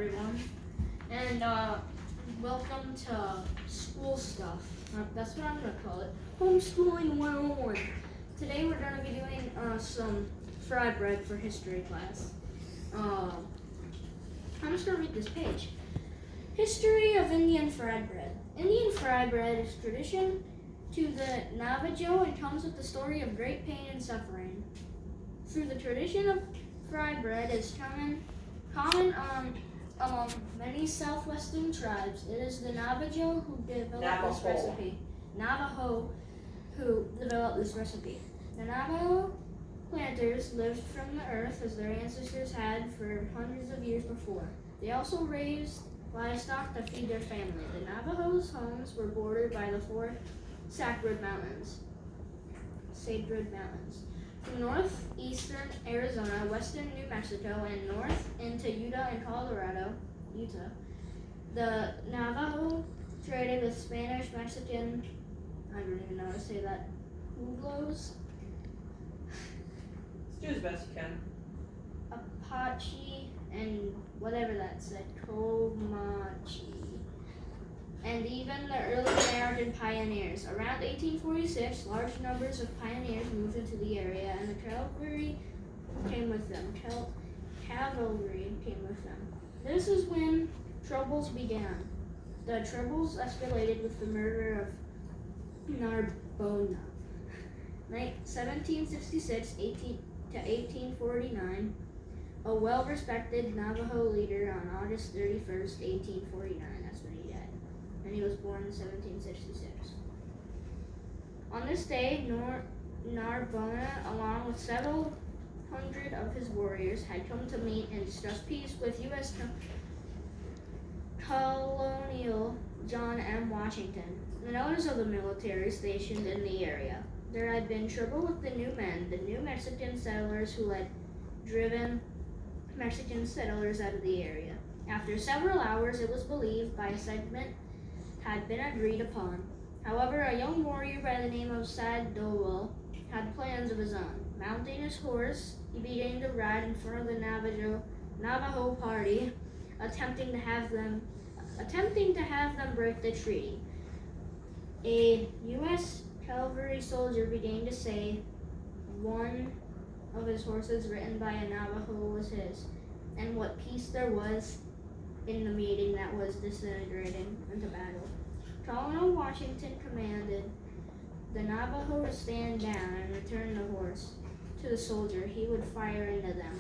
everyone, and welcome to school stuff. That's what I'm going to call it. Homeschooling 101. Today we're going to be doing some fry bread for history class. I'm just going to read this page. History of Indian fried bread. Indian fried bread is tradition to the Navajo and comes with the story of great pain and suffering. Through the tradition of fried bread is common among many southwestern tribes. It is the Navajo who developed this recipe. Navajo who developed this recipe. The Navajo planters lived from the earth as their ancestors had for hundreds of years before. They also raised livestock to feed their family. The Navajos' homes were bordered by the four sacred mountains. From northeastern Arizona, western New Mexico, and north into Utah and Colorado, the Navajo traded with Spanish, Mexican, I don't even know how to say that, Pueblos, Do as best you can. Apache, and whatever that said, Comanche, and even the early American pioneers. Around 1846, large numbers of pioneers moved into the area, and the cavalry came with them. This is when troubles began. The troubles escalated with the murder of Narbona. 1766 to 1849, a well-respected Navajo leader on August 31st, 1849. That's when he died. And he was born in 1766. On this day, Narbona, along with several hundred of his warriors, had come to meet and discuss peace with U.S. Colonial John M. Washington and others of the military stationed in the area. There had been trouble with the new men, the new Mexican settlers who had driven Mexican settlers out of the area. After several hours, it was believed by segment had been agreed upon. However, a young warrior by the name of Sadowell had plans of his own. Mounting his horse, he began to ride in front of the Navajo party, attempting to have them break the treaty. A U.S. cavalry soldier began to say one of his horses ridden by a Navajo was his, and what peace there was in the meeting that was disintegrating into battle. Colonel Washington commanded the Navajo to stand down and return the horse to the soldier. He would fire into them.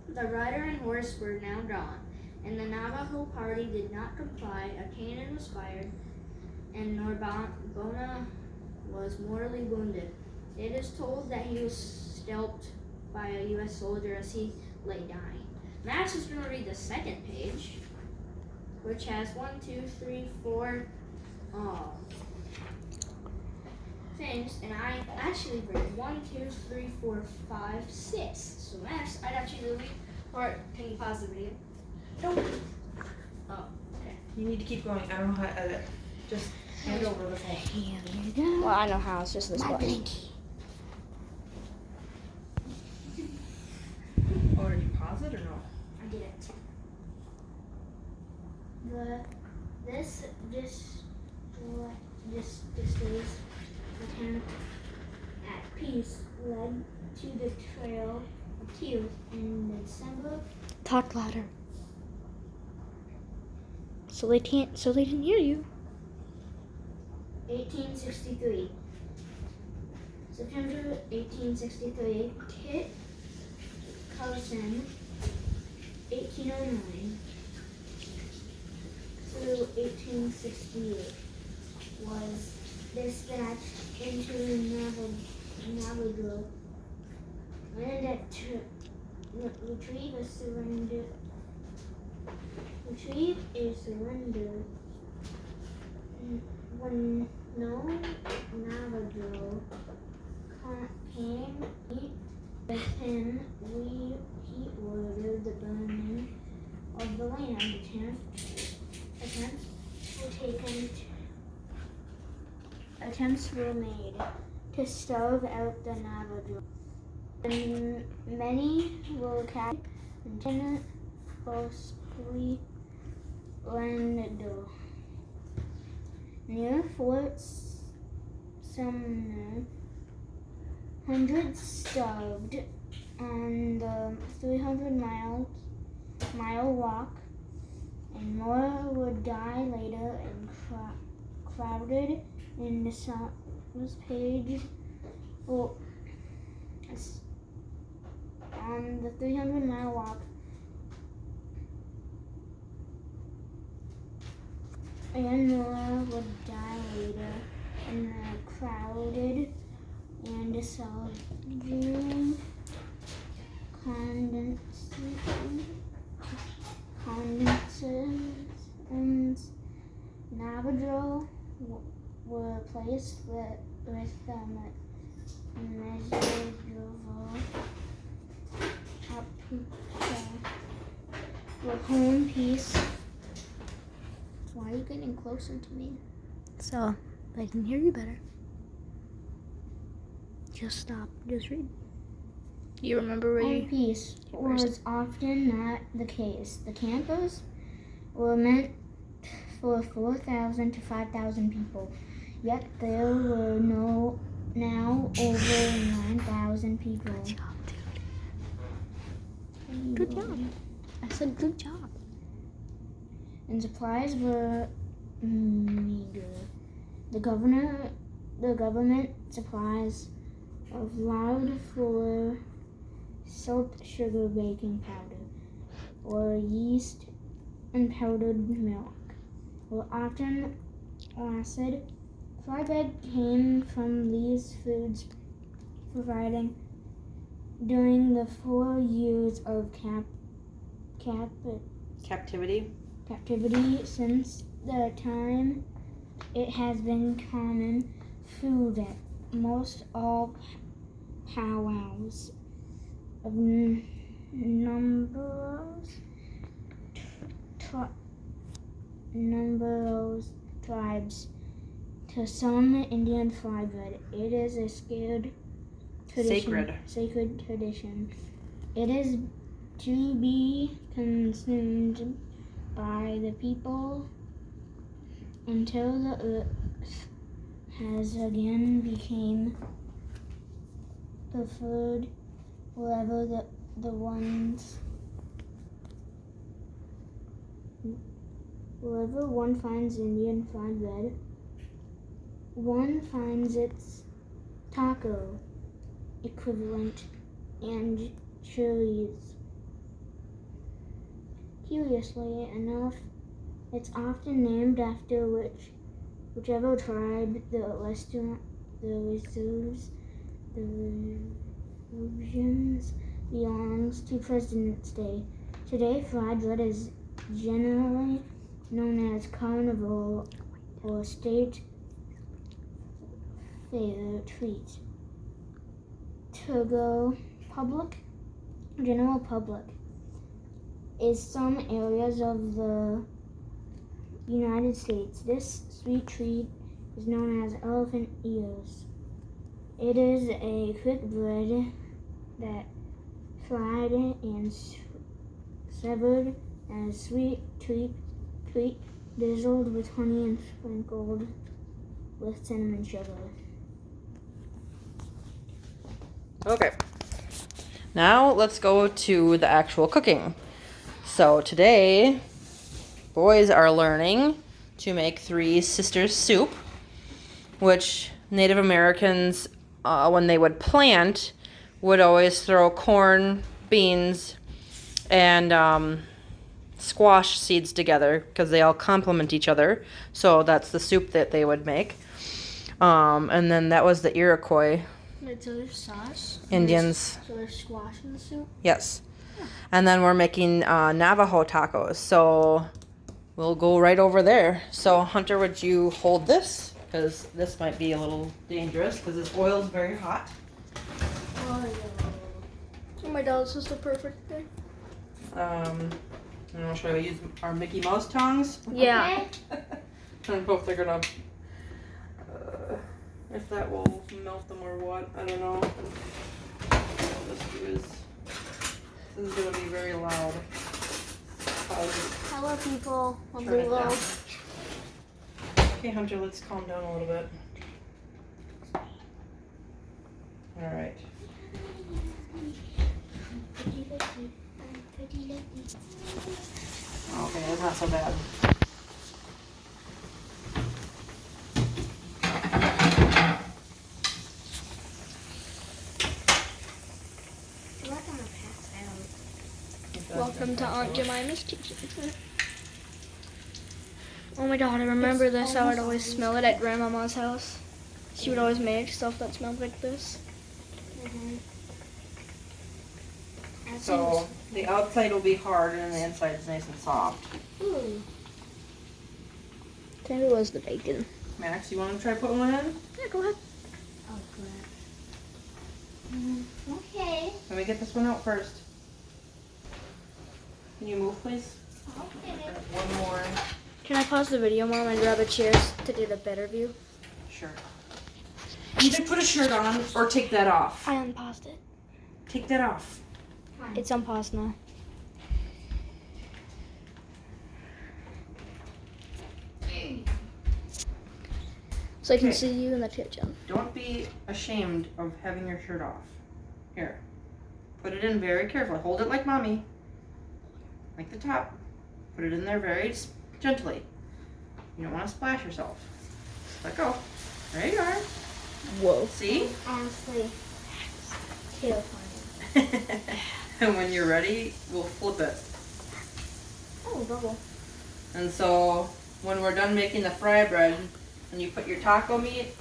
The rider and horse were now gone, and the Navajo party did not comply. A cannon was fired, and Narbona was mortally wounded. It is told that he was scalped by a U.S. soldier as he lay dying. Max is going to read the second page, which has 1, 2, 3, 4 things, and I actually read 1, 2, 3, 4, 5, 6. So Max, I'd actually read, or can you pause the video? Don't. Oh, okay. You need to keep going. I don't know how to edit. Just hand over the phone. Well, I know how. It's just this button. Oh, did you pause it or no? I did it. This day's attempt at peace led to the Trail of Tears in December. Talk louder. So they didn't hear you. 1863. September 1863. Kit Carson, 1809 through 1868, was dispatched into Navajo land to retrieve a surrender. When no Navajo came with him, he ordered the burning of the land. Attempts were made to starve out the Navajo. And many were captured closely blended. Near Fort Sumner, hundreds starved on the 300-mile walk, and more would die later and crowded in the South page. Well, on the 300-mile walk, and more would die later in the crowded and surging condensations. Navajo were placed with measurable with home peace. Why are you getting closer to me? So I can hear you better. Just stop. Just read. You remember where Home you... peace was often not the case. The campers were meant for 4,000 to 5,000 people, yet there were now over 9,000 people. Good job, dude. Good job. I said good job. And supplies were meager. The government supplies of lard, flour, salt, sugar, baking powder, or yeast and powdered milk were often acid. Flatbread came from these foods, providing during the 4 years of Captivity. Since the time it has been common food at most all powwows of numerous tribes. To some Indian flatbread, it is a sacred tradition. It is to be consumed by the people until the earth has again become the food wherever wherever one finds Indian flatbread, one finds its taco equivalent and chilies. Curiously enough, it's often named after whichever tribe the regions belongs to. President's Day. Today, flatbread is generally known as carnival or state fair treat. To the general public, is some areas of the United States. This sweet treat is known as elephant ears. It is a quick bread that fried and severed as sweet treat drizzled with honey and sprinkled with cinnamon sugar. Okay. Now let's go to the actual cooking. So today, boys are learning to make Three Sisters soup, which Native Americans, when they would plant, would always throw corn, beans, and squash seeds together because they all complement each other. So that's the soup that they would make. And then that was the Iroquois Wait, so there's sauce? Indians. So there's squash in the soup? Yes. And then we're making Navajo tacos. So we'll go right over there. So Hunter, would you hold this? Because this might be a little dangerous because this oil is very hot. Oh, my God, this is the perfect thing. I don't know, should I use our Mickey Mouse tongs? Yeah. I don't know if they're gonna, if that will melt them or what. I don't know. What I'll just do is, this is gonna be very loud. Hello, people. I'm Turn it Lilo. down. Okay, Hunter, let's calm down a little bit. All right. Okay, that's not so bad. Welcome to Aunt Jemima's kitchen. Oh my god, I remember this. I would always smell it at Grandmama's house. She would always make stuff that smelled like this. So the outside will be hard and the inside is nice and soft. Ooh. I think it was the bacon. Max, you want to try putting one in? Yeah, go ahead. Oh, good. Okay. Let me get this one out first. Can you move, please? Okay. One more. Can I pause the video, Mom, and grab a chair to get a better view? Sure. Either put a shirt on or take that off. I unpaused it. Take that off. It's unpaused now. So I can Okay. see you in the kitchen. Don't be ashamed of having your shirt off. Here. Put it in very carefully. Hold it like mommy. Like the top. Put it in there very gently. You don't want to splash yourself. Let go. There you are. Whoa. See? Honestly, terrifying. And when you're ready, we'll flip it. Oh, bubble. And so when we're done making the fry bread, and you put your taco meat,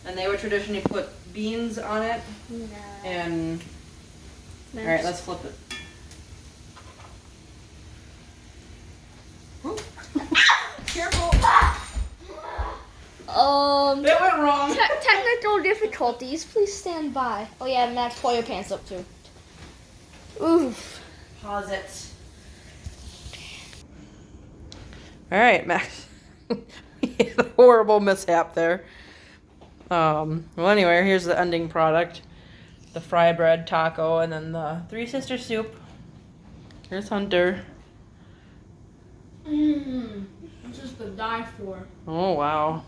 and they would traditionally put beans on it, No. and all right, let's flip it. Whoop. Careful! It went wrong. Technical difficulties. Please stand by. Oh yeah, Max, pull your pants up too. Oof. Pause it. All right, Max. Horrible mishap there. Well, anyway, here's the ending product: the fry bread taco, and then the Three Sister soup. Here's Hunter. This is to die for. Oh wow!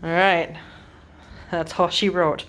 All right, that's all she wrote.